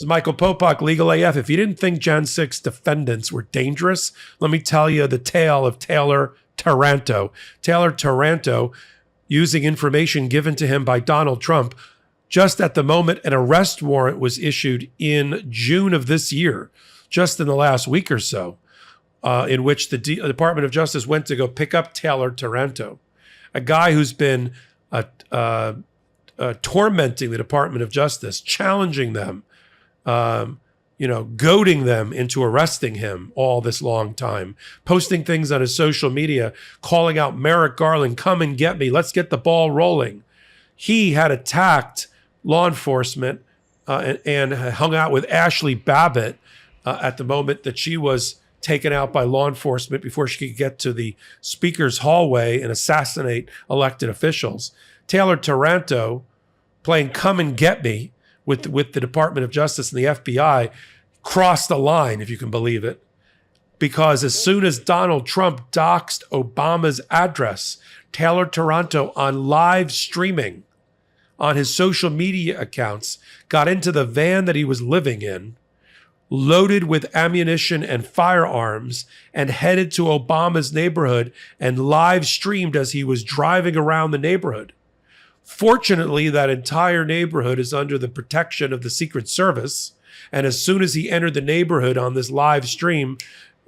This is Michael Popok, Legal AF. If you didn't think Jan 6 defendants were dangerous, let me tell you the tale of Taylor Taranto. Taylor Taranto, using information given to him by Donald Trump, just at the moment an arrest warrant was issued in June of this year, just in the last week or so, in which the Department of Justice went to go pick up Taylor Taranto, a guy who's been tormenting the Department of Justice, challenging them, goading them into arresting him all this long time, posting things on his social media, calling out Merrick Garland, come and get me, let's get the ball rolling. He had attacked law enforcement and hung out with Ashley Babbitt at the moment that she was taken out by law enforcement before she could get to the speaker's hallway and assassinate elected officials. Taylor Taranto, playing come and get me with the Department of Justice and the FBI, crossed the line, if you can believe it, because as soon as Donald Trump doxed Obama's address, Taylor Taranto, on live streaming on his social media accounts, got into the van that he was living in, loaded with ammunition and firearms, and headed to Obama's neighborhood and live streamed as he was driving around the neighborhood. Fortunately, that entire neighborhood is under the protection of the Secret Service. And as soon as he entered the neighborhood on this live stream,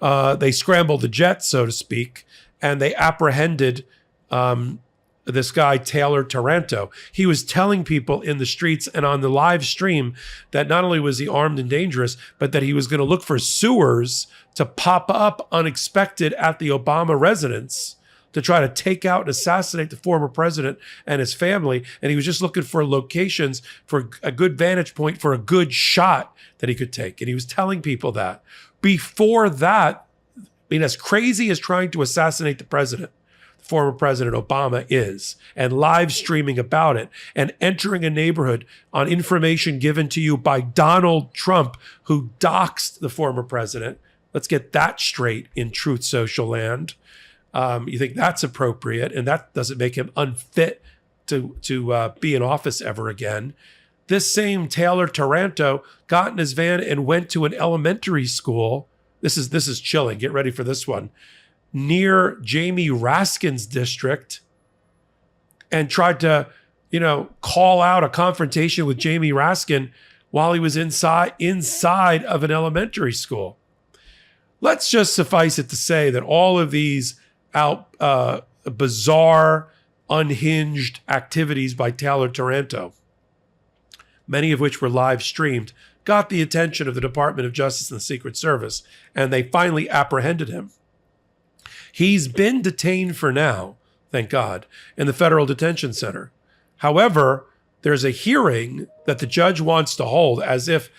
they scrambled the jet, so to speak, and they apprehended this guy, Taylor Taranto. He was telling people in the streets and on the live stream that not only was he armed and dangerous, but that he was going to look for sewers to pop up unexpected at the Obama residence to try to take out and assassinate the former president and his family. And he was just looking for locations for a good vantage point for a good shot that he could take. And he was telling people that. Before that, I mean, as crazy as trying to assassinate the president, former President Obama is, and live streaming about it, and entering a neighborhood on information given to you by Donald Trump, who doxed the former president. Let's get that straight in Truth Social land. You think that's appropriate, and that doesn't make him unfit to be in office ever again. This same Taylor Taranto got in his van and went to an elementary school. This is chilling. Get ready for this one. Near Jamie Raskin's district, and tried to, call out a confrontation with Jamie Raskin while he was inside of an elementary school. Let's just suffice it to say that all of these bizarre, unhinged activities by Taylor Taranto, many of which were live streamed, got the attention of the Department of Justice and the Secret Service, and they finally apprehended him. He's been detained for now, thank God, in the Federal Detention Center. However, there's a hearing that the judge wants to hold, as if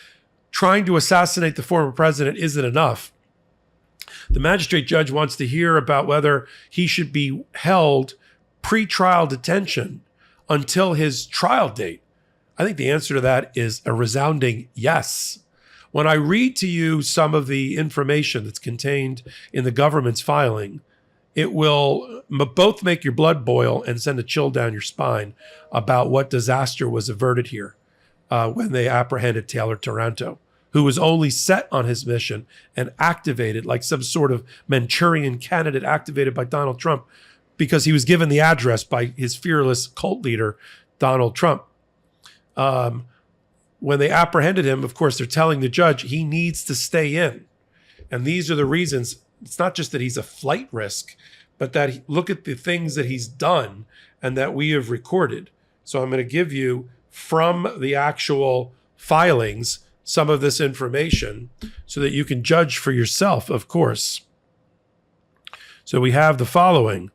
trying to assassinate the former president isn't enough. The magistrate judge wants to hear about whether he should be held pre-trial detention until his trial date. I think the answer to that is a resounding yes. When I read to you some of the information that's contained in the government's filing, it will both make your blood boil and send a chill down your spine about what disaster was averted here when they apprehended Taylor Taranto, who was only set on his mission and activated like some sort of Manchurian candidate activated by Donald Trump because he was given the address by his fearless cult leader, Donald Trump. When they apprehended him, of course, they're telling the judge he needs to stay in. And these are the reasons. It's not just that he's a flight risk, but that look at the things that he's done and that we have recorded. So I'm going to give you from the actual filings some of this information so that you can judge for yourself, of course. So we have the following.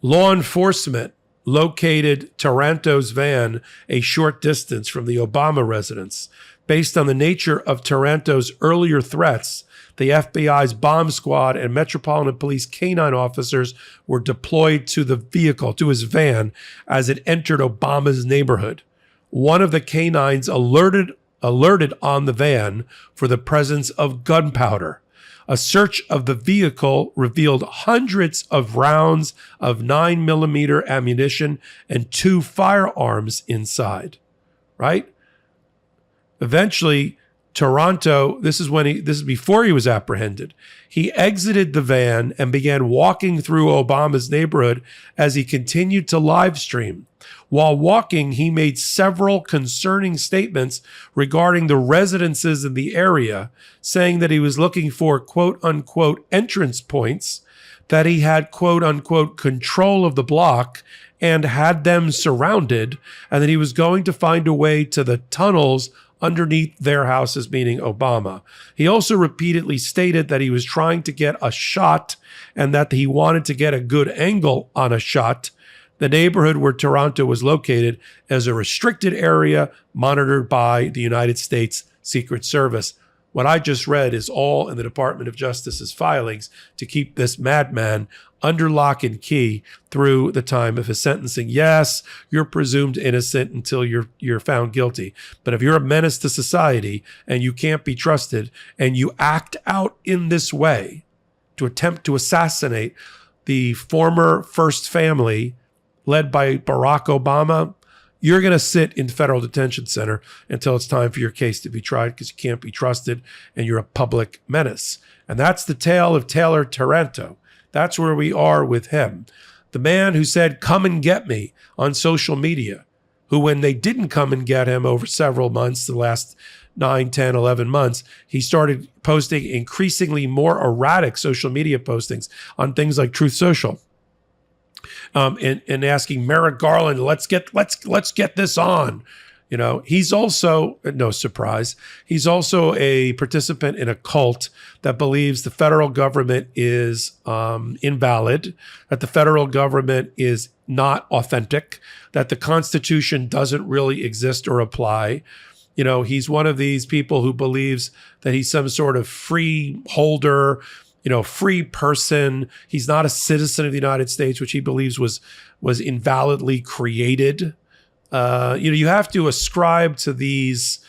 Law enforcement located Taranto's van a short distance from the Obama residence. Based on the nature of Taranto's earlier threats, the FBI's bomb squad and Metropolitan Police canine officers were deployed to the vehicle, to his van, as it entered Obama's neighborhood. One of the canines alerted on the van for the presence of gunpowder. A search of the vehicle revealed hundreds of rounds of 9mm ammunition and 2 firearms inside, right? Eventually, Toronto, this is before he was apprehended. He exited the van and began walking through Obama's neighborhood as he continued to live stream. While walking, he made several concerning statements regarding the residences in the area, saying that he was looking for quote unquote entrance points, that he had quote unquote control of the block and had them surrounded, and that he was going to find a way to the tunnels underneath their houses, meaning Obama. He also repeatedly stated that he was trying to get a shot and that he wanted to get a good angle on a shot. The neighborhood where Toronto was located as a restricted area monitored by the United States Secret Service. What I just read is all in the Department of Justice's filings to keep this madman under lock and key through the time of his sentencing. Yes, you're presumed innocent until you're found guilty. But if you're a menace to society and you can't be trusted and you act out in this way to attempt to assassinate the former first family led by Barack Obama, you're going to sit in federal detention center until it's time for your case to be tried because you can't be trusted and you're a public menace. And that's the tale of Taylor Taranto. That's where we are with him. The man who said, "Come and get me" on social media, who when they didn't come and get him over several months, the last 9, 10, 11 months, he started posting increasingly more erratic social media postings on things like Truth Social. And asking Merrick Garland, let's get this on. You know, he's also, no surprise, he's also a participant in a cult that believes the federal government is invalid, that the federal government is not authentic, that the Constitution doesn't really exist or apply. You know, he's one of these people who believes that he's some sort of freeholder, free person. He's not a citizen of the United States, which he believes was invalidly created. You have to ascribe to these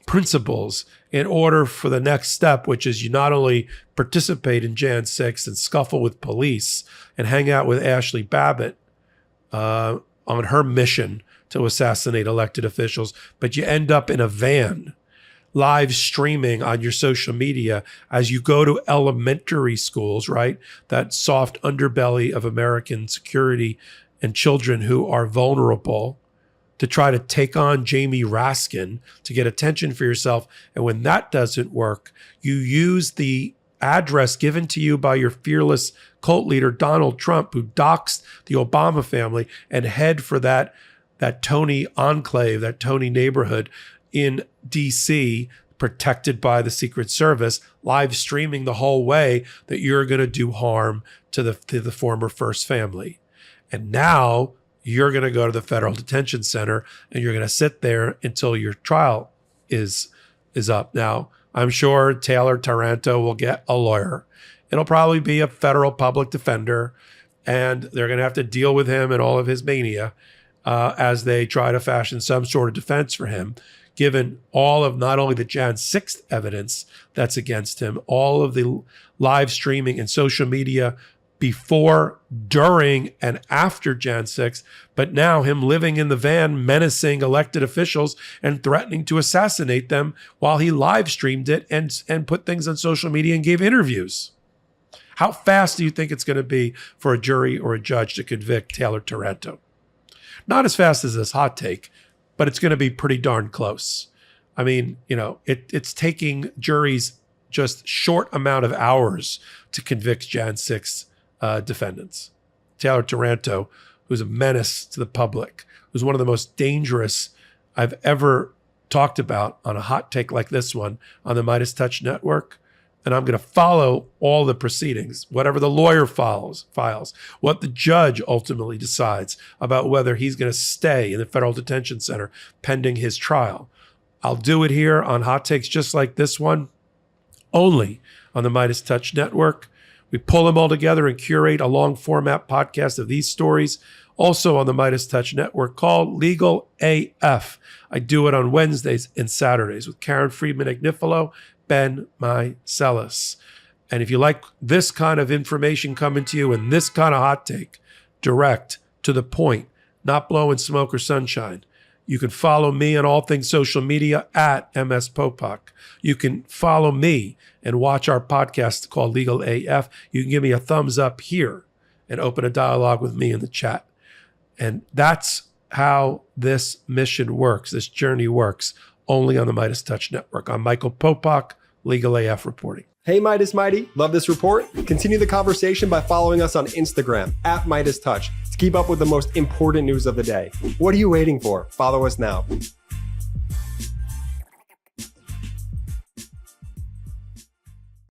principles in order for the next step, which is you not only participate in Jan 6 and scuffle with police and hang out with Ashley Babbitt on her mission to assassinate elected officials, but you end up in a van live streaming on your social media as you go to elementary schools, right? That soft underbelly of American security and children who are vulnerable, to try to take on Jamie Raskin to get attention for yourself. And when that doesn't work, you use the address given to you by your fearless cult leader, Donald Trump, who doxed the Obama family, and head for that Tony enclave, that Tony neighborhood in DC, protected by the Secret Service, live streaming the whole way that you're going to do harm to the former first family. And now you're going to go to the federal detention center and you're going to sit there until your trial is up. Now, I'm sure Taylor Taranto will get a lawyer. It'll probably be a federal public defender, and they're going to have to deal with him and all of his mania as they try to fashion some sort of defense for him, given all of not only the Jan 6th evidence that's against him, all of the live streaming and social media before, during, and after Jan 6, but now him living in the van, menacing elected officials and threatening to assassinate them while he live streamed it and put things on social media and gave interviews. How fast do you think it's going to be for a jury or a judge to convict Taylor Taranto? Not as fast as this hot take, but it's going to be pretty darn close. I mean, it's taking juries just short amount of hours to convict Jan 6 defendants. Taylor Taranto, who's a menace to the public, who's one of the most dangerous I've ever talked about on a hot take like this one on the MeidasTouch network. And I'm going to follow all the proceedings, whatever the lawyer files, what the judge ultimately decides about whether he's going to stay in the federal detention center pending his trial. I'll do it here on hot takes just like this one, only on the MeidasTouch network. We pull them all together and curate a long format podcast of these stories, also on the MeidasTouch network, called Legal AF. I do it on Wednesdays and Saturdays with Karen Friedman-Agnifilo, Ben Meiselas. And if you like this kind of information coming to you and this kind of hot take, direct, to the point, not blowing smoke or sunshine, You can follow me on all things social media at MS Popok. You can follow me and watch our podcast called Legal AF. You can give me a thumbs up here and open a dialogue with me in the chat. And that's how this mission works, this journey works, only on the MeidasTouch Network. I'm Michael Popok, Legal AF reporting. Hey, Meidas Mighty, love this report? Continue the conversation by following us on Instagram at MeidasTouch to keep up with the most important news of the day. What are you waiting for? Follow us now.